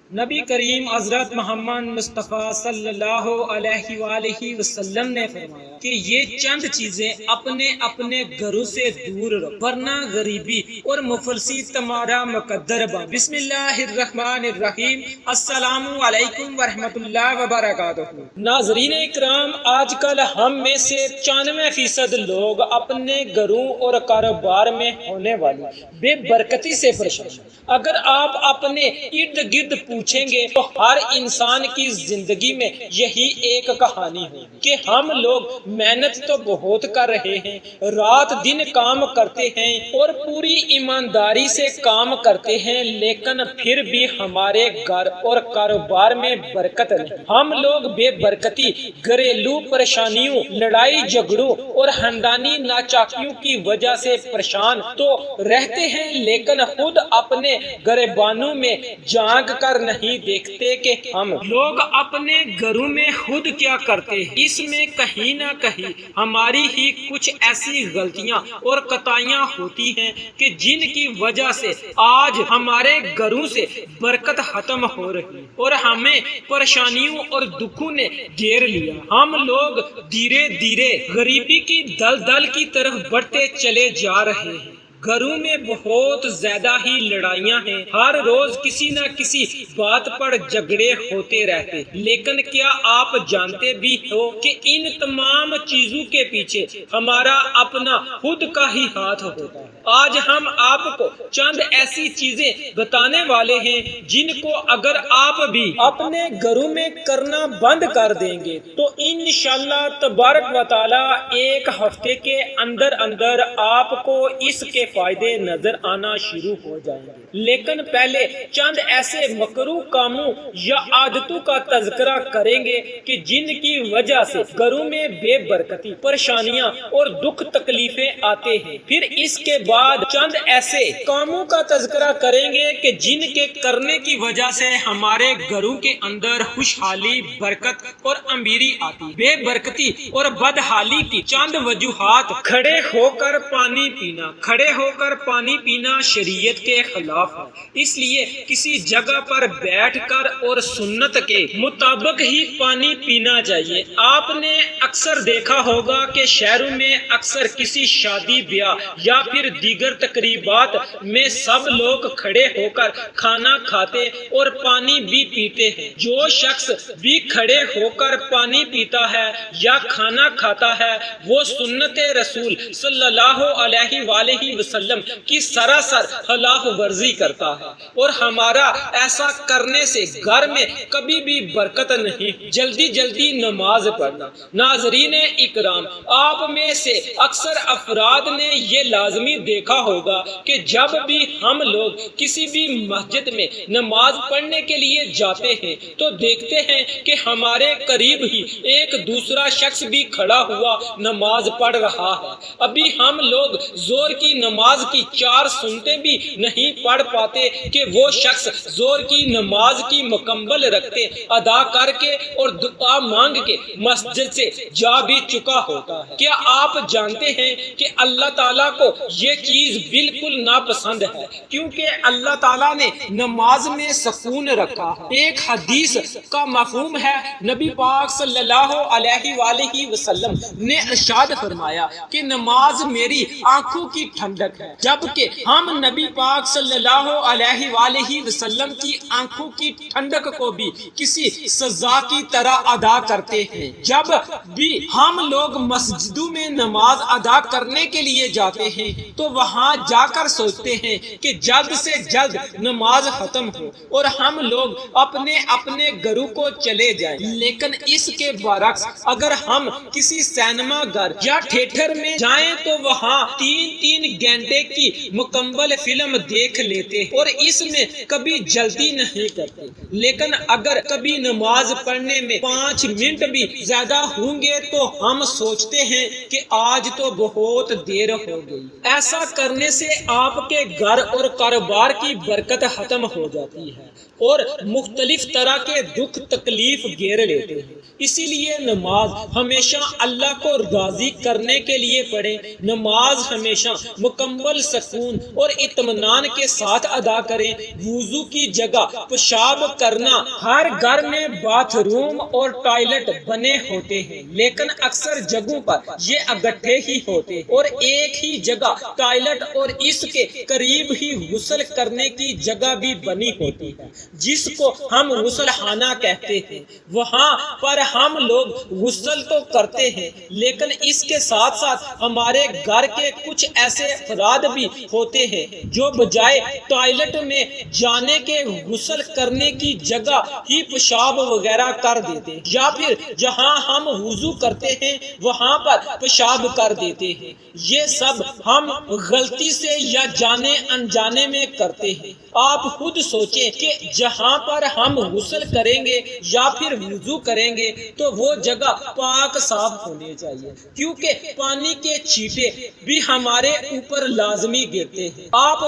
نبی کریم حضرت محمد مصطفیٰ صلی اللہ علیہ وآلہ وسلم نے فرمایا کہ یہ چند چیزیں اپنے اپنے گھروں سے دور رہو ورنہ غریبی اور مفلسی تمہارا مقدر با۔ بسم اللہ الرحمن الرحیم۔ السلام علیکم ورحمۃ اللہ وبرکاتہ۔ ناظرین اکرام، آج کل ہم میں سے 95% لوگ اپنے گھروں اور کاروبار میں ہونے والی بے برکتی سے پریشان ہیں۔ اگر آپ اپنے ارد گرد پوچھیں گے تو ہر انسان کی زندگی میں یہی ایک کہانی ہوگی کہ ہم لوگ محنت تو بہت کر رہے ہیں، رات دن کام کرتے ہیں اور پوری ایمانداری سے کام کرتے ہیں، لیکن پھر بھی ہمارے گھر اور کاروبار میں برکت نہیں۔ ہم لوگ بے برکتی، گھریلو پریشانیوں، لڑائی جھگڑوں اور خاندانی ناچاکیوں کی وجہ سے پریشان تو رہتے ہیں، لیکن خود اپنے گریبانوں میں جھانک کر نہیں دیکھتے کہ ہم لوگ اپنے گھروں میں خود کیا کرتے ہیں۔ اس میں کہیں نہ کہیں ہماری ہی کچھ ایسی غلطیاں اور کوتاہیاں ہوتی ہیں کہ جن کی وجہ سے آج ہمارے گھروں سے برکت ختم ہو رہی ہے اور ہمیں پریشانیوں اور دکھوں نے گھیر لیا۔ ہم لوگ دھیرے دھیرے غریبی کی دلدل کی طرف بڑھتے چلے جا رہے ہیں۔ گھروں میں بہت زیادہ ہی لڑائیاں ہیں، ہر روز کسی نہ کسی بات پر جھگڑے ہوتے رہتے، لیکن کیا آپ جانتے بھی ہو کہ ان تمام چیزوں کے پیچھے ہمارا اپنا خود کا ہی ہاتھ ہوتا ہے۔ آج ہم آپ کو چند ایسی چیزیں بتانے والے ہیں جن کو اگر آپ بھی اپنے گھروں میں کرنا بند کر دیں گے تو انشاءاللہ تبارک و تعالی ایک ہفتے کے اندر اندر آپ کو اس کے فائدے نظر آنا شروع ہو جائیں گے۔ لیکن پہلے چند ایسے مکروہ کاموں یا عادتوں کا تذکرہ کریں گے کہ جن کی وجہ سے گھروں میں بے برکتی، پریشانیاں اور دکھ تکلیفیں آتے ہیں۔ پھر اس کے بعد چند ایسے کاموں کا تذکرہ کریں گے کہ جن کے کرنے کی وجہ سے ہمارے گھروں کے اندر خوشحالی، برکت اور امبیری آتی۔ بے برکتی اور بدحالی کی چند وجوہات: کھڑے ہو کر پانی پینا۔ کھڑے ہو کر پانی پینا شریعت کے خلاف ہے، اس لیے کسی جگہ پر بیٹھ کر اور سنت کے مطابق ہی پانی پینا چاہیے۔ آپ نے اکثر دیکھا ہوگا کہ شہروں میں اکثر کسی شادی، بیاہ یا پھر دیگر تقریبات میں سب لوگ کھڑے ہو کر کھانا کھاتے اور پانی بھی پیتے ہیں۔ جو شخص بھی کھڑے ہو کر پانی پیتا ہے یا کھانا کھاتا ہے وہ سنت رسول صلی اللہ علیہ وآلہ وسلم کی سراسر خلاف ورزی کرتا ہے، اور ہمارا ایسا کرنے سے گھر میں کبھی بھی برکت نہیں۔ جلدی جلدی نماز پڑھنا۔ ناظرین اکرام، آپ میں سے اکثر افراد نے یہ لازمی دیکھا ہوگا کہ جب بھی ہم لوگ کسی بھی مسجد میں نماز پڑھنے کے لیے جاتے ہیں تو دیکھتے ہیں کہ ہمارے قریب ہی ایک دوسرا شخص بھی کھڑا ہوا نماز پڑھ رہا ہے۔ ابھی ہم لوگ زور کی نماز کی 4 سنتیں بھی نہیں پڑھ پاتے کہ وہ شخص زور کی نماز کی مکمل رکعتیں ادا کر کے اور دعا مانگ کے مسجد سے جا بھی چکا ہوتا ہے۔ کیا آپ جانتے ہیں کہ اللہ تعالیٰ کو یہ چیز بالکل ناپسند ہے، کیونکہ اللہ تعالیٰ نے نماز میں سکون رکھا ہے۔ ایک حدیث کا مفہوم ہے، نبی پاک صلی اللہ علیہ وآلہ وسلم نے ارشاد فرمایا کہ نماز میری آنکھوں کی ٹھنڈک ہے، جبکہ ہم نبی پاک صلی اللہ علیہ وآلہ وسلم کی آنکھوں کی ٹھنڈک کو بھی کسی سزا کی طرح ادا کرتے ہیں۔ جب بھی ہم لوگ مسجدوں میں نماز ادا کرنے کے لیے جاتے ہیں تو وہاں جا کر سوچتے ہیں کہ جلد سے جلد نماز ختم ہو اور ہم لوگ اپنے اپنے گھروں کو چلے جائیں، لیکن اس کے برعکس اگر ہم کسی سینما گھر یا تھیٹر میں جائیں تو وہاں 3 گھنٹے کی مکمل فلم دیکھ لیتے اور اس میں کبھی جلدی نہیں کرتے، لیکن اگر کبھی نماز پڑھنے میں 5 منٹ بھی زیادہ ہوں گے تو ہم سوچتے ہیں کہ آج تو بہت دیر ہو گئی۔ ایسا کرنے سے آپ کے گھر اور کاروبار کی برکت ختم ہو جاتی ہے اور مختلف طرح کے دکھ تکلیف گھیر لیتے ہیں۔ اسی لیے نماز ہمیشہ اللہ کو راضی کرنے کے لیے پڑھیں۔ نماز ہمیشہ مکمل مکمل سکون اور اطمینان کے ساتھ ادا کریں۔ وضو کی جگہ پیشاب کرنا، ہر گھر میں باتھ روم اور ٹوائلٹ بنے ہوتے ہیں، لیکن اکثر جگہوں پر یہ اکٹھے ہی ہوتے اور ایک ہی جگہ ٹوائلٹ اور اس کے قریب ہی غسل کرنے کی جگہ بھی بنی ہوتی ہے، جس کو ہم غسل خانہ کہتے ہیں۔ وہاں پر ہم لوگ غسل تو کرتے ہیں، لیکن اس کے ساتھ ساتھ ہمارے گھر کے کچھ ایسے افراد بھی ہوتے ہیں جو بجائے ٹوائلٹ میں جانے کے غسل کرنے کی جگہ ہی پیشاب وغیرہ کر دیتے ہیں، یا پھر جہاں ہم وضو کرتے ہیں وہاں پر پیشاب کر دیتے ہیں۔ یہ سب ہم غلطی سے یا جانے انجانے میں کرتے ہیں۔ آپ خود سوچیں کہ جہاں پر ہم غسل کریں گے یا پھر وضو کریں گے تو وہ جگہ پاک صاف ہونی چاہیے، کیونکہ پانی کے چھینٹے بھی ہمارے اوپر لازمی گرتے ہیں۔ اب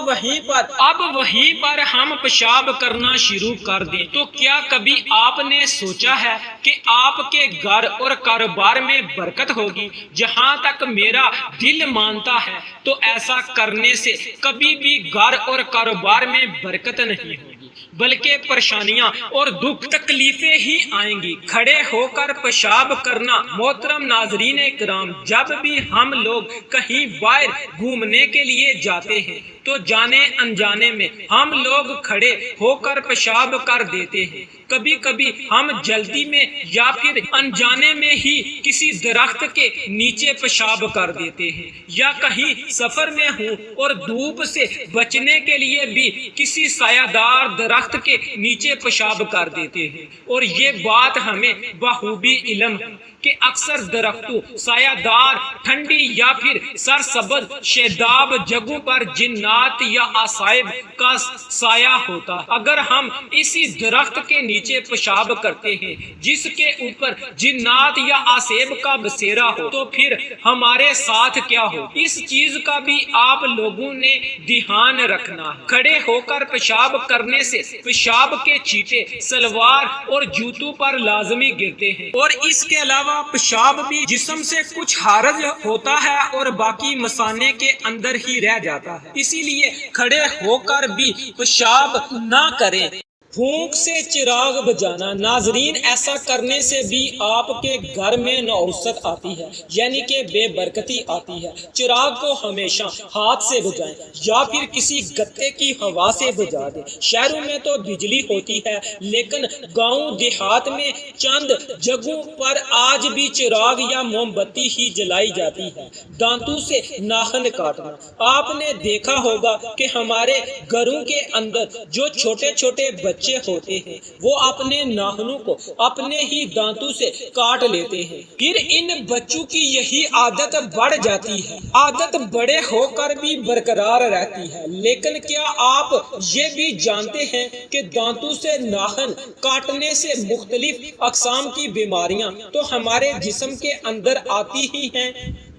وہیں پر ہم پیشاب کرنا شروع کر دیں تو کیا کبھی آپ نے سوچا ہے کہ آپ کے گھر اور کاروبار میں برکت ہوگی؟ جہاں تک میرا دل مانتا ہے تو ایسا کرنے سے کبھی بھی گھر اور کاروبار میں برکت نہیں ہوگی، بلکہ پریشانیاں اور دکھ تکلیفیں ہی آئیں گی۔ کھڑے ہو کر پیشاب کرنا، محترم ناظرین کرام، جب بھی ہم لوگ کہیں باہر گھومنے کے لیے جاتے ہیں تو جانے انجانے میں ہم لوگ کھڑے ہو کر پیشاب کر دیتے ہیں۔ کبھی کبھی ہم جلدی میں یا پھر انجانے میں ہی کسی درخت کے نیچے پیشاب کر دیتے ہیں، یا کہیں سفر میں ہوں اور دھوپ سے بچنے کے لیے بھی کسی سایہ دار درخت کے نیچے پیشاب کر دیتے ہیں۔ اور یہ بات ہمیں بخوبی علم ہے کہ اکثر درختوں، سایہ دار، ٹھنڈی یا پھر سرسبز شاداب جگہوں پر جنات یا عصائب کا سایہ ہوتا ہے۔ اگر ہم اسی درخت کے نیچے پیشاب کرتے ہیں جس کے اوپر جنات یا عصائب کا بسیرا ہو تو پھر ہمارے ساتھ کیا ہو، اس چیز کا بھی آپ لوگوں نے دھیان رکھنا ہے۔ کھڑے ہو کر پیشاب کرنے سے پیشاب کے چھینٹے سلوار اور جوتوں پر لازمی گرتے ہیں، اور اس کے علاوہ پیشاب بھی جسم سے کچھ خارج ہوتا ہے اور باقی مثانے کے اندر ہی رہ جاتا ہے، اسی لیے کھڑے ہو کر بھی پیشاب نہ کریں۔ پھونک سے چراغ بجانا، ناظرین ایسا کرنے سے بھی آپ کے گھر میں نحوست آتی ہے، یعنی کہ بے برکتی آتی ہے۔ چراغ کو ہمیشہ ہاتھ سے بجائیں یا پھر کسی گتے کی ہوا سے بجا دیں۔ شہروں میں تو بجلی ہوتی ہے، لیکن گاؤں دیہات میں چند جگہوں پر آج بھی چراغ یا موم بتی ہی جلائی جاتی ہے۔ دانتوں سے ناخن کاٹنا، آپ نے دیکھا ہوگا کہ ہمارے گھروں کے اندر جو چھوٹے چھوٹے بچے ہوتے ہیں وہ اپنے ناخنوں کو اپنے ہی دانتوں سے کاٹ لیتے ہیں، پھر ان بچوں کی یہی عادت بڑھ جاتی ہے۔ عادت بڑے ہو کر بھی برقرار رہتی ہے، لیکن کیا آپ یہ بھی جانتے ہیں کہ دانتوں سے ناخن کاٹنے سے مختلف اقسام کی بیماریاں تو ہمارے جسم کے اندر آتی ہی ہیں،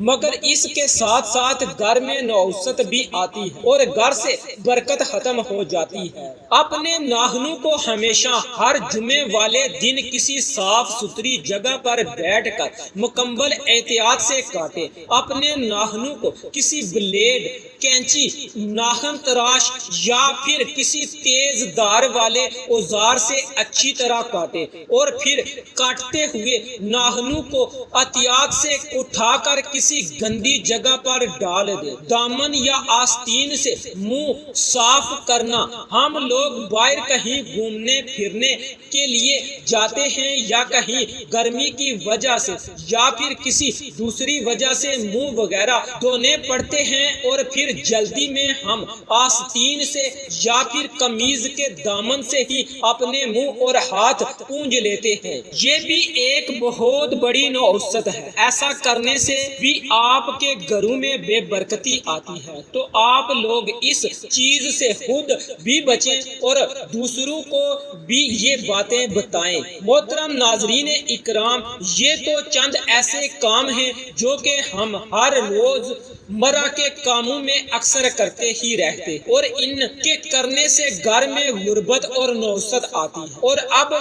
مگر اس کے ساتھ ساتھ گھر میں نحوست بھی آتی ہے اور گھر سے برکت ختم ہو جاتی ہے۔ اپنے ناخنوں کو ہمیشہ ہر جمعے والے دن کسی صاف ستھری جگہ پر بیٹھ کر مکمل احتیاط سے کاٹیں۔ اپنے ناخنوں کو کسی بلیڈ، کینچی، ناخن تراش یا پھر کسی تیز دھار والے اوزار سے اچھی طرح کاٹیں، اور پھر کاٹتے ہوئے ناخنوں کو احتیاط سے اٹھا کر کسی گندی جگہ پر ڈال دیں۔ دامن یا آستین سے منہ صاف کرنا، ہم لوگ باہر کہیں گھومنے پھرنے کے لیے جاتے ہیں یا کہیں گرمی کی وجہ سے یا پھر کسی دوسری وجہ سے منہ وغیرہ دھونے پڑتے ہیں، اور پھر جلدی میں ہم آستین سے یا پھر قمیض کے دامن سے ہی اپنے منہ اور ہاتھ پونجھ لیتے ہیں۔ یہ بھی ایک بہت بڑی نحوست ہے۔ ایسا کرنے سے بھی آپ کے گھروں میں بے برکتی آتی ہے، تو آپ لوگ اس چیز سے خود بھی بچیں اور دوسروں کو بھی یہ باتیں بتائیں۔ محترم ناظرین اکرام، یہ تو چند ایسے کام ہیں جو کہ ہم ہر روز مرا کے کاموں میں اکثر کرتے ہی رہتے اور ان کے کرنے سے گھر میں غربت اور نوست آتی ہے، اور اب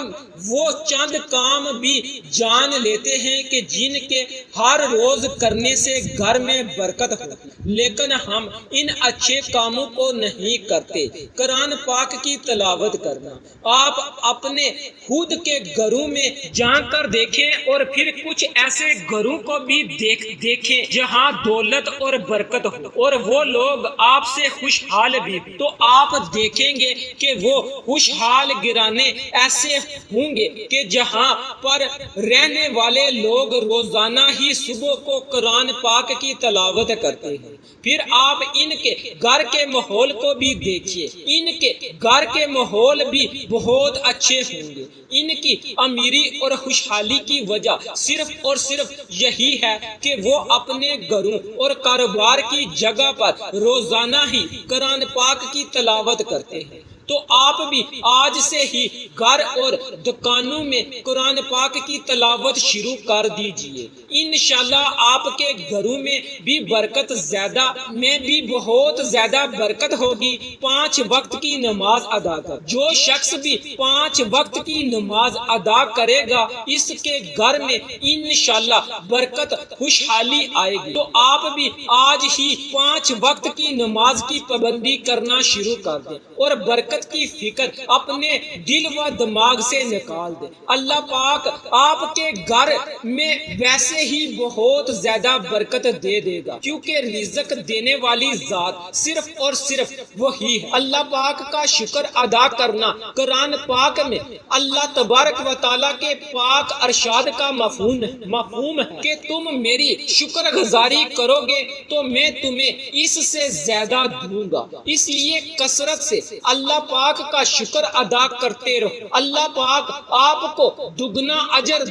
وہ چند کام بھی جان لیتے ہیں کہ جن کے ہر روز کرنے سے گھر میں برکت ہو، لیکن ہم ان اچھے کاموں کو نہیں کرتے۔ قرآن پاک کی تلاوت کرنا، آپ اپنے خود کے گھروں میں جا کر دیکھیں اور پھر کچھ ایسے گھروں کو بھی دیکھیں جہاں دولت اور برکت ہو اور وہ لوگ آپ سے خوشحال بھی، تو آپ دیکھیں گے کہ وہ خوشحال گرانے ایسے ہوں گے کہ جہاں پر رہنے والے لوگ روزانہ ہی صبح کو قرآن پاک کی تلاوت کرتے ہیں۔ پھر آپ ان کے گھر کے ماحول کو بھی دیکھیے، ان کے گھر کے ماحول بھی بہت اچھے ہوں گے۔ ان کی امیری اور خوشحالی کی وجہ صرف اور صرف یہی ہے کہ وہ اپنے گھروں اور کاروبار کی جگہ پر روزانہ ہی قرآن پاک کی تلاوت کرتے ہیں۔ تو آپ بھی آج سے ہی گھر اور دکانوں میں قرآن پاک کی تلاوت شروع کر دیجئے، انشاءاللہ آپ کے گھروں میں بھی برکت بھی بہت زیادہ برکت ہوگی۔ 5 وقت کی نماز ادا کر، جو شخص بھی 5 وقت کی نماز ادا کرے گا اس کے گھر میں انشاءاللہ برکت خوشحالی آئے گی۔ تو آپ بھی آج ہی 5 وقت کی نماز کی پابندی کرنا شروع کر دیں اور برکت کی فکر اپنے دل و دماغ سے نکال دیں۔ اللہ پاک آپ کے گھر میں ویسے ہی بہت زیادہ برکت دے گا، کیونکہ رزق دینے والی ذات صرف اور صرف وہی ہے۔ اللہ پاک کا شکر ادا کرنا قرآن پاک میں اللہ تبارک و تعالیٰ کے پاک ارشاد کا مفہوم ہے کہ تم میری شکر گزاری کرو گے تو میں تمہیں اس سے زیادہ دوں گا۔ اس لیے کثرت سے اللہ پاک کا شکر ادا کرتے رہو، اللہ پاک آپ کو دگنا اجر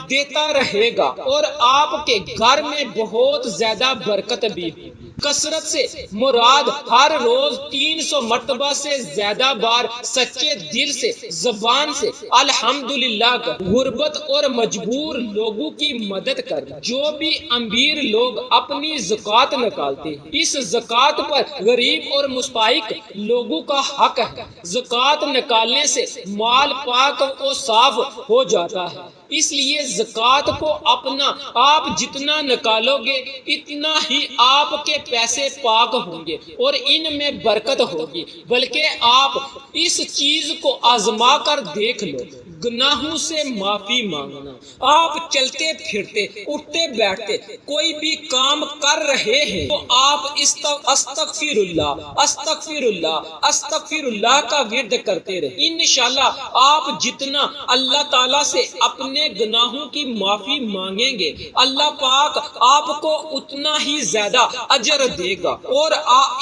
دیتا رہے گا اور آپ کے گھر میں بہت زیادہ برکت بھی ہوگی۔ کثرت سے مراد ہر روز 300 مرتبہ سے زیادہ بار سچے دل سے زبان سے الحمدللہ کا، غربت اور مجبور لوگوں کی مدد کرنا۔ جو بھی امیر لوگ اپنی زکوٰۃ نکالتے ہیں، اس زکوٰۃ پر غریب اور مستحق لوگوں کا حق ہے۔ زکوٰۃ نکالنے سے مال پاک و صاف ہو جاتا ہے، اس لیے زکوٰۃ کو آپ جتنا نکالو گے اتنا ہی آپ کے پیسے پاک ہوں گے اور ان میں برکت ہوگی۔ بلکہ آپ اس چیز کو آزما کر دیکھ لو، گناہوں سے معافی مانگنا۔ آپ چلتے پھرتے اٹھتے بیٹھتے کوئی بھی کام کر رہے ہیں تو آپ استغفر اللہ کا ورد کرتے رہے، انشاءاللہ آپ جتنا اللہ تعالیٰ سے اپنے گناہوں کی معافی مانگیں گے اللہ پاک آپ کو اتنا ہی زیادہ اجر دے گا۔ اور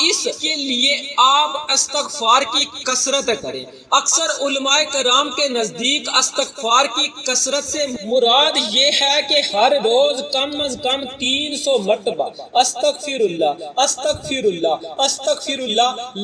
اس کے لیے آپ استغفار کی کثرت کریں۔ اکثر علماء کرام کے نزدیک استغفار کی کثرت سے مراد یہ ہے کہ ہر روز کم از کم 300 مرتبہ استغفر اللہ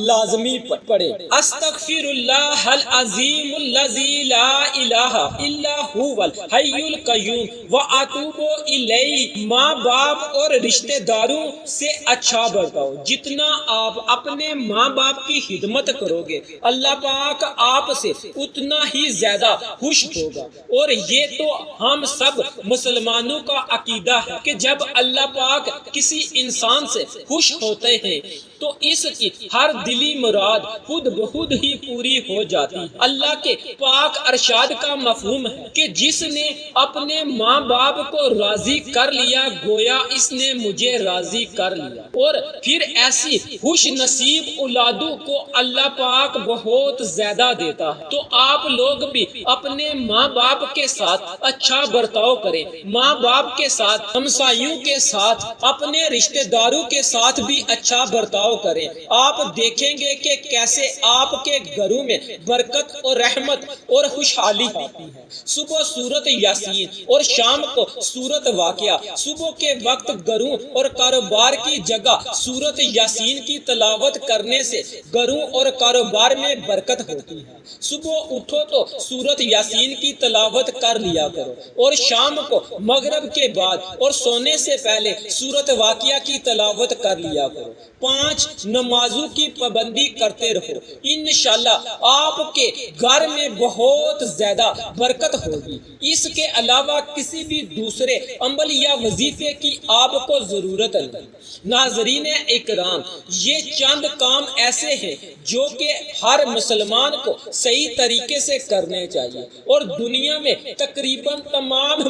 لازمی پڑھیں۔ استغفر اللہ العظیم الذی لا الہ الا هو الحی القیوم واتوب الیہ۔ ماں باپ اور رشتہ داروں سے اچھا برتاؤ۔ جتنا آپ اپنے ماں باپ کی خدمت کرو گے اللہ پاک آپ سے اتنا ہی زیادہ خوش ہوگا۔ اور یہ تو ہم سب مسلمانوں کا عقیدہ ہے کہ جب اللہ پاک کسی انسان سے خوش ہوتے ہیں تو اس کی ہر دلی مراد خود بخود ہی پوری ہو جاتی ہے۔ اللہ کے پاک ارشاد کا مفہوم ہے کہ جس نے اپنے ماں باپ کو راضی کر لیا گویا اس نے مجھے راضی کر لیا۔ اور پھر ایسی خوش نصیب اولادوں کو اللہ پاک بہت زیادہ دیتا ہے۔ تو آپ لوگ بھی اپنے ماں باپ کے ساتھ اچھا برتاؤ کریں، ماں باپ کے ساتھ، ہمسایوں کے ساتھ، اپنے رشتہ داروں کے ساتھ بھی اچھا برتاؤ کریں۔ آپ دیکھیں گے کہ کیسے آپ کے گھروں میں برکت اور رحمت اور خوشحالی آتی ہے۔ صبح سورت یاسین اور شام کو سورت واقعہ، صبح کے وقت گھروں اور کاروبار کی جگہ سورت یاسین کی تلاوت کرنے سے گھروں اور کاروبار میں برکت ہوتی ہے۔ صبح اٹھو تو سورت یاسین کی تلاوت کر لیا کرو، اور شام کو مغرب کے بعد اور سونے سے پہلے سورۃ واقعہ کی تلاوت کر لیا کرو۔ 5 نمازوں کی پابندی کرتے رہو، انشاءاللہ آپ کے گھر میں بہت زیادہ برکت ہوگی۔ اس کے علاوہ کسی بھی دوسرے عمل یا وظیفے کی آپ کو ضرورت نہیں۔ ناظرین اکرام، یہ چند کام ایسے ہیں جو کہ ہر مسلمان کو صحیح طریقے سے کرنے چاہیے، اور دنیا میں تقریباً تمام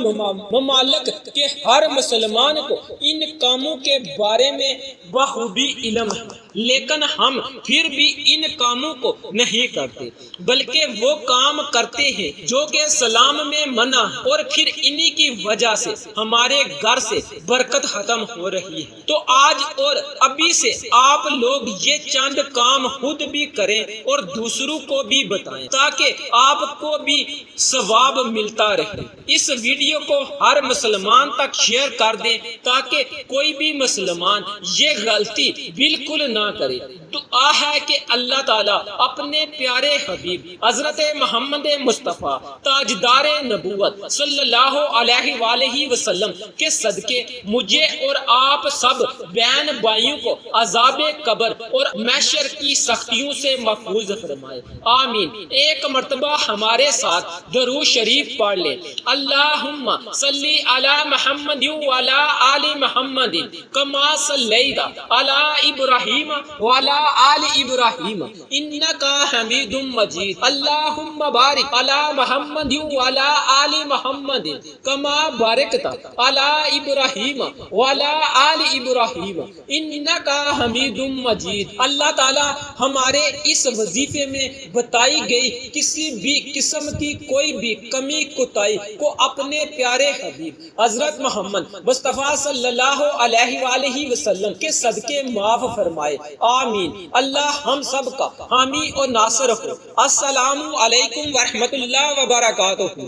ممالک کے ہر مسلمان کو ان کاموں کے بارے میں بخوبی علم ہے، لیکن ہم پھر بھی ان کاموں کو نہیں کرتے، بلکہ وہ کام کرتے ہیں جو کہ اسلام میں منع ہے، اور پھر انہی کی وجہ سے ہمارے گھر سے برکت ختم ہو رہی ہے۔ تو آج اور ابھی سے آپ لوگ یہ چند کام خود بھی کریں اور دوسروں کو بھی بتائیں، تاکہ آپ کو بھی ثواب ملتا رہے۔ اس ویڈیو کو ہر مسلمان تک شیئر کر دیں تاکہ کوئی بھی مسلمان یہ غلطی بالکل نہ کرے۔ دعا ہے کہ اللہ تعالیٰ اپنے پیارے حبیب حضرت محمد مصطفیٰ تاجدار نبوت صلی اللہ علیہ وآلہ وسلم کے صدقے مجھے اور آپ سب بہن بھائیوں کو عذاب قبر اور محشر کی سختیوں سے محفوظ فرمائے، آمین۔ ایک مرتبہ ہمارے ساتھ درود شریف پڑھ لیں۔ اللہم صلی علی محمد وعلی آل محمد کما صلیت علی ابراہیم وعلی آل ابراہیم انکا حمید مجید۔ اللہم بارک علی محمد وعلی آل محمد کما بارکت علی ابراہیم وعلی آل ابراہیم انکا حمید مجید۔ اللہ تعالی ہمارے اس وظیفے میں بتائی گئی کسی بھی قسم کی کوئی بھی کمی کوتاہی کو اپنے پیارے حبیب حضرت محمد مصطفیٰ صلی اللہ علیہ وآلہ وسلم کے صدقے معاف فرمائے، آمین۔ اللہ ہم سب کا حامی اور ناصر ہو۔ السلام علیکم ورحمۃ اللہ وبرکاتہ۔